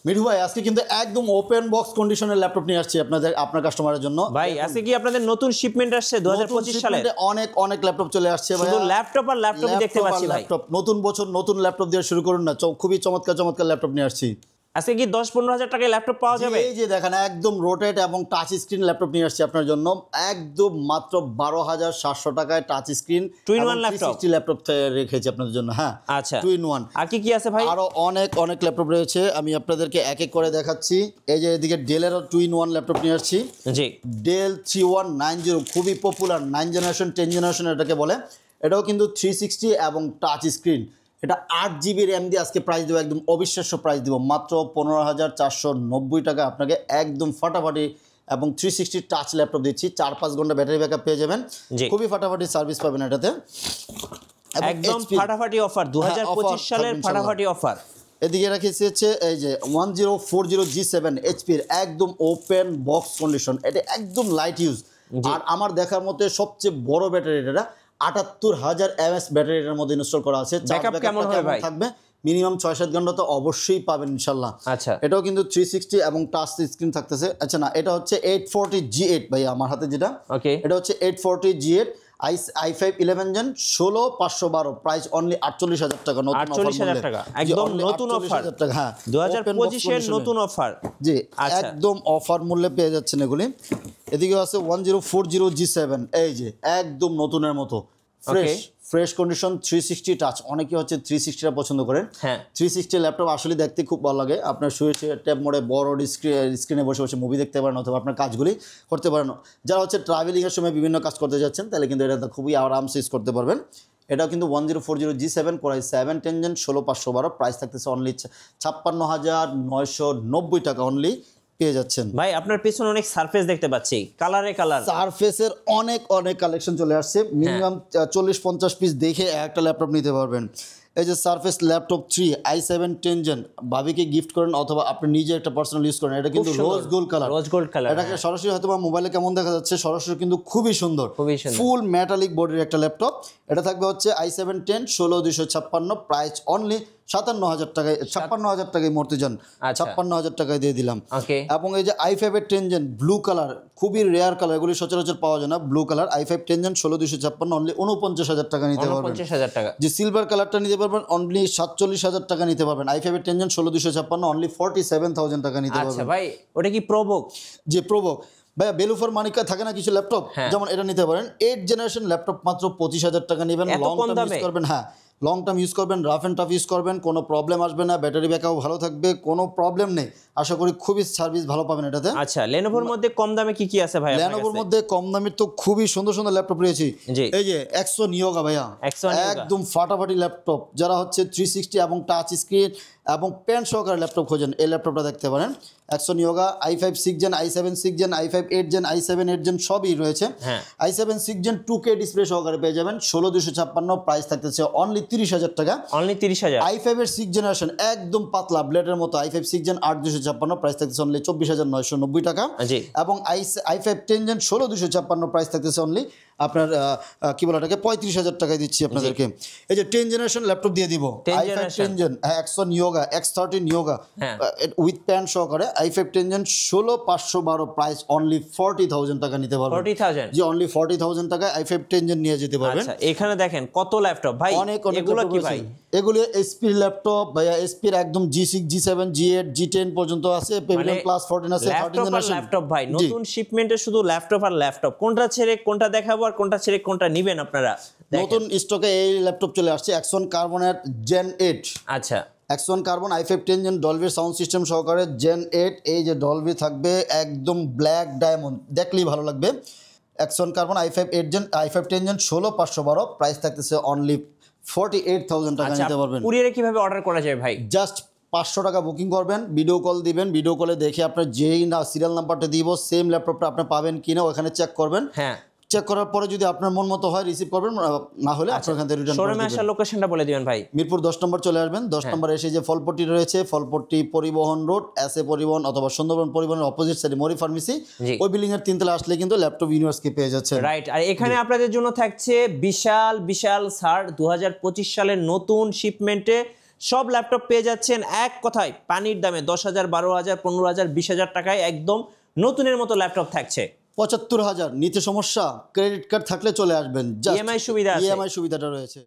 মিঠু ভাই আজকে কিন্তু একদম ওপেন বক্স কন্ডিশনের ল্যাপটপ নিয়ে আসছি আপনার কাস্টমারের জন্য। ভাই আজকে কি আপনাদের নতুন শিপমেন্ট আসছে 2025 সালে? অনেক ল্যাপটপ চলে আসছে ভাই, শুধু ল্যাপটপ আর ল্যাপটপই দেখতে পাচ্ছি ভাই। নতুন বছর নতুন ল্যাপটপ দিয়ে শুরু করুন না, খুবই চমৎকার ল্যাপটপ নিয়ে আসছি। আজকে কি 10-15 হাজার টাকায় ল্যাপটপ পাওয়া যাবে? এই যে দেখেন একদম রোটেট এবং টাচ স্ক্রিন ল্যাপটপ নিয়ে আসছি আপনার জন্য, একদম মাত্র 12,700 টাকায় touch screen two in one laptop রেখেছি আপনাদের জন্য। হ্যাঁ আচ্ছা, টু ইন ওয়ান। আর কি আছে ভাই? আরো অনেক ল্যাপটপ রয়েছে, আমি আপনাদেরকে এক এক করে দেখাচ্ছি। এই যে এদিকে ডেলেরও টু ইন ওয়ান ল্যাপটপ নিয়ে আসছি। জি, ডেল 3190 খুবই পপুলার 9 জেনারেশন 10 জেনারেশন এটাকে বলে। এটাও কিন্তু 360 এবং টাচ স্ক্রিন। এটা 8GB র্যাম দিয়ে আজকে প্রাইস দেবো, একদম অবিশ্বাস্য প্রাইস দেবো, মাত্র 15,490 টাকা আপনাকে একদম ফাটাফাটি এবং 360 টাচ ল্যাপটপ দিচ্ছি। 4-5 ঘন্টা ব্যাটারি ব্যাকআপ পেয়ে যাবেন, খুবই ফাটাফাটি সার্ভিস পাবেন এটাতে, একদম ফাটাফাটি অফার 2025 সালের ফাটাফাটি অফার। এদিকে রাখিয়েছি হচ্ছে এই যে 1040G7 এইচপির একদম ওপেন বক্স কন্ডিশন, এটা একদম লাইট ইউজ। আর আমার দেখার মধ্যে সবচেয়ে বড় ব্যাটারি, এটা 78,000 mAh ব্যাটারিটার মধ্যে ইনস্টল করা আছে। ব্যাকআপ কেমন হবে ভাই? থাকবে মিনিমাম 6-7 ঘন্টা তো অবশ্যই পাবেন ইনশাল্লাহ। আচ্ছা, এটাও কিন্তু 360 এবং টাচ স্ক্রিন থাকতেছে। আচ্ছা না, এটা হচ্ছে 840G8 ভাই আমার হাতে যেটা, ওকে, এটা হচ্ছে 840G8 i5 11 gen 16512, price only 48,000 টাকা। 48,000 টাকা একদম নতুন অফার। হ্যাঁ 2025 এর নতুন অফার। জি একদম অফার মূল্যে পেয়ে যাচ্ছেন এগুলি। এদিকে আছে 1040G7, এই যে একদম নতুনের মতো ফ্রেশ কন্ডিশন 360 টাচ। অনেকে হচ্ছে 360টা পছন্দ করেন। হ্যাঁ 360 ল্যাপটপ আসলে দেখতে খুব ভালো লাগে। আপনার শুয়ে ট্যাব মোডে বড় স্ক্রিনে বসে বসে মুভি দেখতে পারেন অথবা আপনার কাজগুলি করতে পারেন। যারা হচ্ছে ট্রাভেলিংয়ের সময় বিভিন্ন কাজ করতে যাচ্ছেন তাহলে কিন্তু এটা খুবই আরামসে ইউজ করতে পারবেন। এটাও কিন্তু 1040G7 Core i7 10 Gen 16512, price থাকতেছে অনলি 56,990 টাকা অনলি পেয়ে যাচ্ছেন। ভাই আপনার পিছনে অনেক সারফেস দেখতে পাচ্ছি, কালার সারফেসের অনেক কালেকশন চলে আসছে। মিনিমাম 40-50 পিস দেখে একটা ল্যাপটপ নিতে পারবেন। এই যে সারফেস ল্যাপটপ 3 i7 10 Gen ভাবিকে গিফট করেন অথবা আপনি নিজে একটা পার্সোনাল ইউজ করেন। এটা কিন্তু রোজ গোল্ড কালার। এটাকে সরাসরি হয়তো মোবাইলে কেমন দেখা যাচ্ছে, সরাসরি কিন্তু খুবই সুন্দর, ফুল মেটালিক বডির একটা ল্যাপটপ। এটা থাকবে হচ্ছে i7 10 16256, প্রাইস অনলি 57,000 টাকায়, 56,000 টাকায় মরতে যান, 56,000 টাকায় দিয়ে দিলাম। এবং এই যে i5 10 Gen ব্লু কালার, খুবই রেয়ার কালার, এগুলি সচরাচর পাওয়া যায় না। Blue colour i5 10 Gen 16256 only 49,000 টাকা নিতে পারবেন। যে সিলভার কালারটা নিতে পারবেন অনলি 47,000 টাকা নিতে পারবেন। i5 10 Gen 16256 অনলি 47,000 টাকা নিতে পারবেন। আচ্ছা ভাই ওটা কি প্রোবুক? যে প্রোবুক ভাইয়া, বেলুফার মানিকা থাকে না কিছু ল্যাপটপ, যেমন এটা নিতে পারেন। 8 জেনারেশন ল্যাপটপ মাত্র 25,000 টাকা নেবেন। লং টার্ম ইউজ করবেন, হ্যাঁ লং টার্ম ইউজ করবেন, রাফ অ্যান্ড টাফ ইউজ করবেন, কোনো প্রবলেম আসবে না, ব্যাটারি ব্যাকআপ ভালো থাকবে, কোনো প্রবলেম নেই। আশা করি খুবই সার্ভিস ভালো পাবেন এটাতে। আচ্ছা লেনোভোর মধ্যে কম দামে কি আছে ভাই? লেনোভোর মধ্যে কম দামের তো খুবই সুন্দর ল্যাপটপ রয়েছে। এই যে এক্সো নিয়োগা ভাইয়া, একদম ফাটাফাটি ল্যাপটপ। যারা হচ্ছে 360 এবং টাচ স্ক্রিন এবং পেন সহকারে ল্যাপটপ খোঁজেন, এই ল্যাপটপটা দেখতে পারেন। এক্সো নিয়োগা i5 6 Gen i7 6 Gen i5 8 Gen i7 8 Gen সবই রয়েছে। i7 6 Gen 2K ডিসপ্লে সহকারে পেয়ে যাবেন 16,256, প্রাইস থাকতেছে অনলি 30,000 টাকা। অনলি 30,000। i5 এর 6 জেনারেশন একদম পাতলা ব্লেডের মতো i5 6 Gen 8,256, প্রাইস থাকতেছে অনলি 24,990 টাকা। এবং i5 10 Gen 16,256, প্রাইস থাকতেছে অনলি আপনার কি বলে এটাকে 35,000 টাকায় দিচ্ছি আপনাদেরকে। এই যে 10 জেনারেশন ল্যাপটপ দিয়ে দিব, i5 10 Gen Exo নিয়োগা X30 নিয়োগা উইথ প্যান সহকারে i5 10 Gen 16,512, প্রাইস অনলি 40,000 টাকা নিতে পারবেন। 40,000 জি অনলি 40,000 টাকায় i5 10 Gen নিয়ে যেতে পারবেন। আচ্ছা এখানে দেখেন কত ল্যাপটপ ভাই, এগুলো কি ভাই? এগুলো SP ল্যাপটপ ভাইয়া, SP এর একদম G6 G7 G8 G10 পর্যন্ত আছে, Pavilion Plus 14 আছে, 13 জেনারেশন ল্যাপটপ ভাই। নতুন শিপমেন্টে শুধু ল্যাপটপ আর ল্যাপটপ, কোনটা ছেড়ে কোনটা দেখাবো আর কোনটা ছেড়ে কোনটা নেবেন আপনারা? নতুন স্টকে এই ল্যাপটপ চলে আসছে Axon Carbon Gen 8। আচ্ছা Axon Carbon i5 10 Gen Dolby sound system সহকারে Gen 8, এই যে Dolby থাকবে একদম ব্ল্যাক ডায়মন্ড, দেখলেই ভালো লাগবে। Axon Carbon i5 10 Gen 16,512, price থাকতেছে অনলি 48,000 টাকা নিতে পারবেন। কুরিয়ারে কিভাবে অর্ডার করা যায় ভাই? জাস্ট 500 টাকা বুকিং করবেন, ভিডিও কল দিবেন, ভিডিও কলে দেখে আপনার যেই না সিরিয়াল নাম্বারটা দিব সেম ল্যাপটপটা আপনি পাবেন কিনা ওখানে চেক করবেন। হ্যাঁ চেক করার পরে যদি আপনার মন মতো হয় রিসিভ করবেন, না হলে আপনার এখান থেকে রিটার্ন করে শোরুমে আসার লোকেশনটা বলে দিবেন ভাই। মিরপুর 10 নম্বর চলে আসবেন। 10 নম্বর এসে যে ফলপট্টি রয়েছে, ফলপট্টি পরিবহন রোড, এসএ পরিবহন অথবা সুন্দরবন পরিবহনের অপোজিট সাইডে মরি ফার্মেসি, ওই বিল্ডিং এর 3 তলা আসলে কিন্তু ল্যাপটপ ইউনিভার্সকে পেয়ে যাচ্ছে। রাইট। আর এখানে আপনাদের জন্য থাকছে বিশাল ছাড় 2025 সালের নতুন শিপমেন্টে সব ল্যাপটপ পেয়ে যাচ্ছেন এক কথায় পানির দামে 10,000, 12,000, 15,000, 20,000 টাকায় একদম নতুনের মতো ল্যাপটপ থাকছে। 75,000 নিতে সমস্যা, ক্রেডিট কার্ড থাকলে চলে আসবেন, EMI সুবিধা আছে। ইএমআই সুবিধাটা রয়েছে।